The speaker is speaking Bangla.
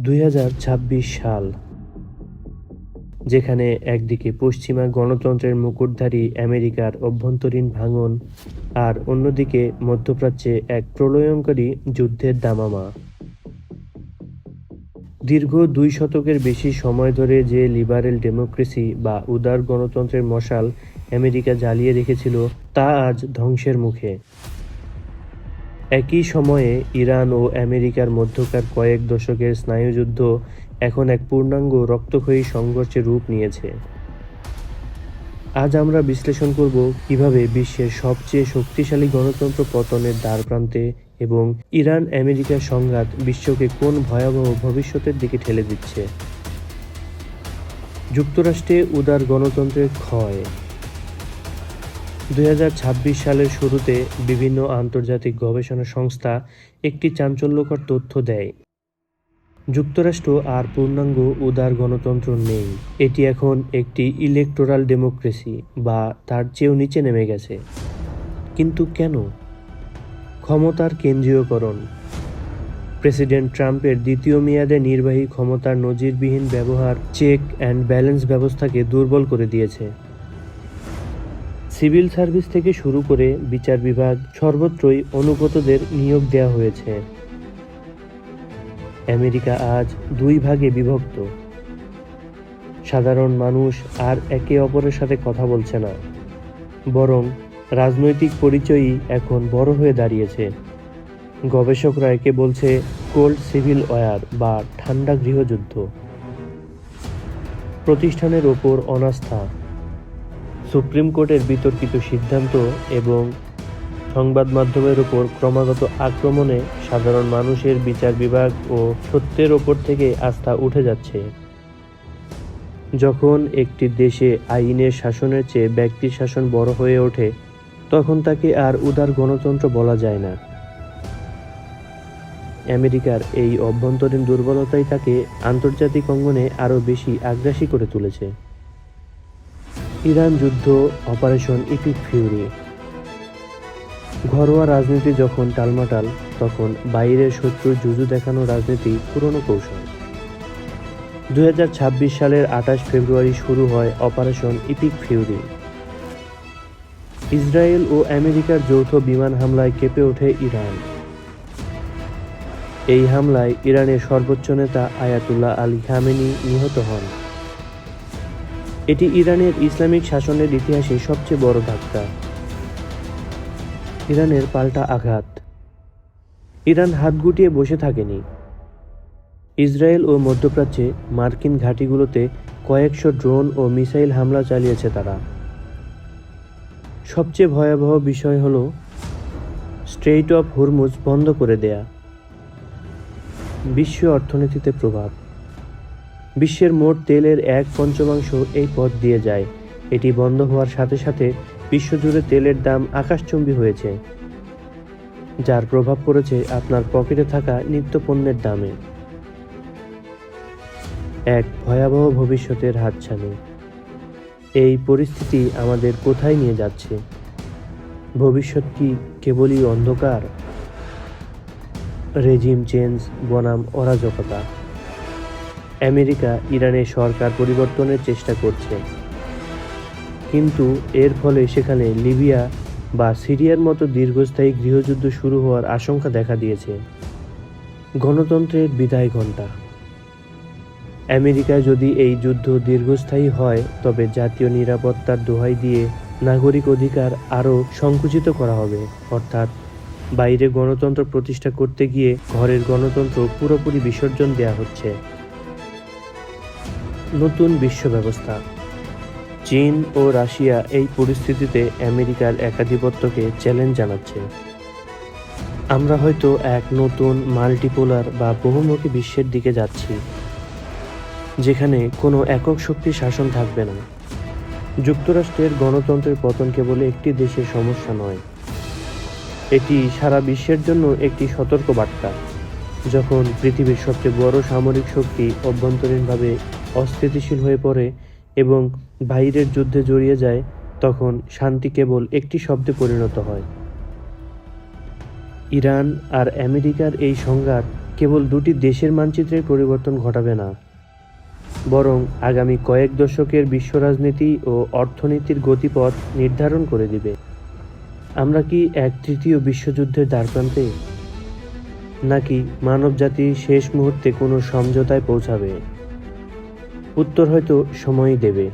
2026 সাল, যেখানে একদিকে পশ্চিমা গণতন্ত্রের মুকুটধারী আমেরিকার অভ্যন্তরীণ ভাঙন আর অন্যদিকে মধ্যপ্রাচ্যে এক প্রলয়ঙ্করী যুদ্ধের দামামা। দীর্ঘ 2 শতকের বেশি সময় ধরে যে লিবারেল ডেমোক্রেসি বা উদার গণতন্ত্রের মশাল আমেরিকা জ্বালিয়ে রেখেছিল, তা আজ ধ্বংসের মুখে। একই সময়ে ইরান ও আমেরিকার মধ্যকার কয়েক দশকের স্নায়ুযুদ্ধ এখন এক পূর্ণাঙ্গ রক্তক্ষয়ী সংঘর্ষে রূপ নিয়েছে। আজ আমরা বিশ্লেষণ করব কিভাবে বিশ্বের সবচেয়ে শক্তিশালী গণতন্ত্র পতনের দ্বারপ্রান্তে এবং ইরান আমেরিকার সংঘাত বিশ্বকে কোন ভয়াবহ ভবিষ্যতের দিকে ঠেলে দিচ্ছে। যুক্তরাষ্ট্রে উদার গণতন্ত্রের ক্ষয়। 2026 সালের শুরুতে বিভিন্ন আন্তর্জাতিক গবেষণা সংস্থা একটি চাঞ্চল্যকর তথ্য দেয়। যুক্তরাষ্ট্র আর পূর্ণাঙ্গ উদার গণতন্ত্র নেই, এটি এখন একটি ইলেকটোরাল ডেমোক্রেসি বা তার চেয়েও নিচে নেমে গেছে। কিন্তু কেন? ক্ষমতার কেন্দ্রীয়করণ। প্রেসিডেন্ট ট্রাম্পের দ্বিতীয় মেয়াদে নির্বাহী ক্ষমতার নজিরবিহীন ব্যবহার চেক অ্যান্ড ব্যালেন্স ব্যবস্থাকে দুর্বল করে দিয়েছে। সিভিল সার্ভিস থেকে শুরু করে বিচার বিভাগ সর্বত্রই অনুগতদের নিয়োগ দেওয়া হয়েছে। আমেরিকা আজ 2 ভাগে বিভক্ত। সাধারণ মানুষ আর একে অপরের সাথে কথা বলছে না, বরং রাজনৈতিক পরিচয়ই এখন বড় হয়ে দাঁড়িয়েছে। গবেষকরা একে বলছে কোল্ড সিভিল ওয়ার বা ঠান্ডা গৃহযুদ্ধ। প্রতিষ্ঠানের ওপর অনাস্থা, সুপ্রিম কোর্টের বিতর্কিত সিদ্ধান্ত এবং সংবাদ মাধ্যমের ওপর ক্রমাগত আক্রমণে সাধারণ মানুষের বিচার বিভাগ ও সত্যের ওপর থেকে আস্থা উঠে যাচ্ছে। যখন একটি দেশে আইনের শাসনের চেয়ে ব্যক্তির শাসন বড় হয়ে ওঠে, তখন তাকে আর উদার গণতন্ত্র বলা যায় না। আমেরিকার এই অভ্যন্তরীণ দুর্বলতাই তাকে আন্তর্জাতিক অঙ্গনে আরও বেশি আগ্রাসী করে তুলেছে। ইরান যুদ্ধ, অপারেশন ইপিক ফিউরি। ঘরোয়া রাজনীতি যখন টালমাটাল, তখন বাইরের শত্রুর জুজু দেখানো রাজনীতি পুরনো কৌশল। 2026 সালের 28 ফেব্রুয়ারি শুরু হয় অপারেশন ইপিক ফিউরি। ইসরায়েল ও আমেরিকার যৌথ বিমান হামলায় কেঁপে ওঠে ইরান। এই হামলায় ইরানের সর্বোচ্চ নেতা আয়াতুল্লাহ আলী খামেনি নিহত হন। এটি ইরানের ইসলামিক শাসনের ইতিহাসে সবচেয়ে বড় ধাক্কা। ইরানের পাল্টা আঘাত। ইরান হাত গুটিয়ে বসে থাকেনি। ইসরায়েল ও মধ্যপ্রাচ্যে মার্কিন ঘাঁটিগুলোতে কয়েকশো ড্রোন ও মিসাইল হামলা চালিয়েছে তারা। সবচেয়ে ভয়াবহ বিষয় হল স্ট্রেইট অফ হরমুজ বন্ধ করে দেয়া। বিশ্ব অর্থনীতিতে প্রভাব। বিশ্বের মোট তেলের 1/5 এই পথ দিয়ে যায়। এটি বন্ধ হওয়ার সাথে সাথে বিশ্বজুড়ে তেলের দাম আকাশচুম্বী হয়েছে, যার প্রভাব পড়েছে আপনার পকেটে থাকা নিত্য পণ্যের দামে। এক ভয়াবহ ভবিষ্যতের হাতছানি। এই পরিস্থিতি আমাদের কোথায় নিয়ে যাচ্ছে? ভবিষ্যৎ কি কেবলই অন্ধকার? রেজিম চেঞ্জ বনাম অরাজকতা। আমেরিকা ইরানের সরকার পরিবর্তনের চেষ্টা করছে, কিন্তু এর ফলে সেখানে লিবিয়া বা সিরিয়ার মতো দীর্ঘস্থায়ী গৃহযুদ্ধ শুরু হওয়ার আশঙ্কা দেখা দিয়েছে। গণতন্ত্রের বিদায় ঘণ্টা। আমেরিকায় যদি এই যুদ্ধ দীর্ঘস্থায়ী হয়, তবে জাতীয় নিরাপত্তার দোহাই দিয়ে নাগরিক অধিকার আরও সংকুচিত করা হবে। অর্থাৎ বাইরে গণতন্ত্র প্রতিষ্ঠা করতে গিয়ে ঘরের গণতন্ত্র পুরোপুরি বিসর্জন দেওয়া হচ্ছে। নতুন বিশ্ব ব্যবস্থা। চীন ও রাশিয়া এই পরিস্থিতিতে আমেরিকার একাধিপত্যকে চ্যালেঞ্জ জানাচ্ছে। আমরা হয়তো এক নতুন মাল্টিপোলার বা বহুমুখী বিশ্বের দিকে যাচ্ছি, যেখানে কোনো একক শক্তির শাসন থাকবে না। যুক্তরাষ্ট্রের গণতন্ত্রের পতন কেবল একটি দেশের সমস্যা নয়, এটি সারা বিশ্বের জন্য একটি সতর্ক বার্তা। যখন পৃথিবীর সবচেয়ে বড় সামরিক শক্তি অভ্যন্তরীণভাবে অস্থিতিশীল হয়ে পড়ে এবং বাইরের যুদ্ধে জড়িয়ে যায়, তখন শান্তি কেবল একটি শব্দে পরিণত হয়। ইরান আর আমেরিকার এই সংঘাত কেবল দুটি দেশের মানচিত্রের পরিবর্তন ঘটাবে না, বরং আগামী কয়েক দশকের বিশ্ব রাজনীতি ও অর্থনীতির গতিপথ নির্ধারণ করে দিবে। আমরা কি এক তৃতীয় বিশ্বযুদ্ধের দ্বারপ্রান্তে, নাকি মানবজাতি শেষ মুহূর্তে কোনো সমঝোতায় পৌঁছাবে? উত্তর হয়তো সময়ই দেবে।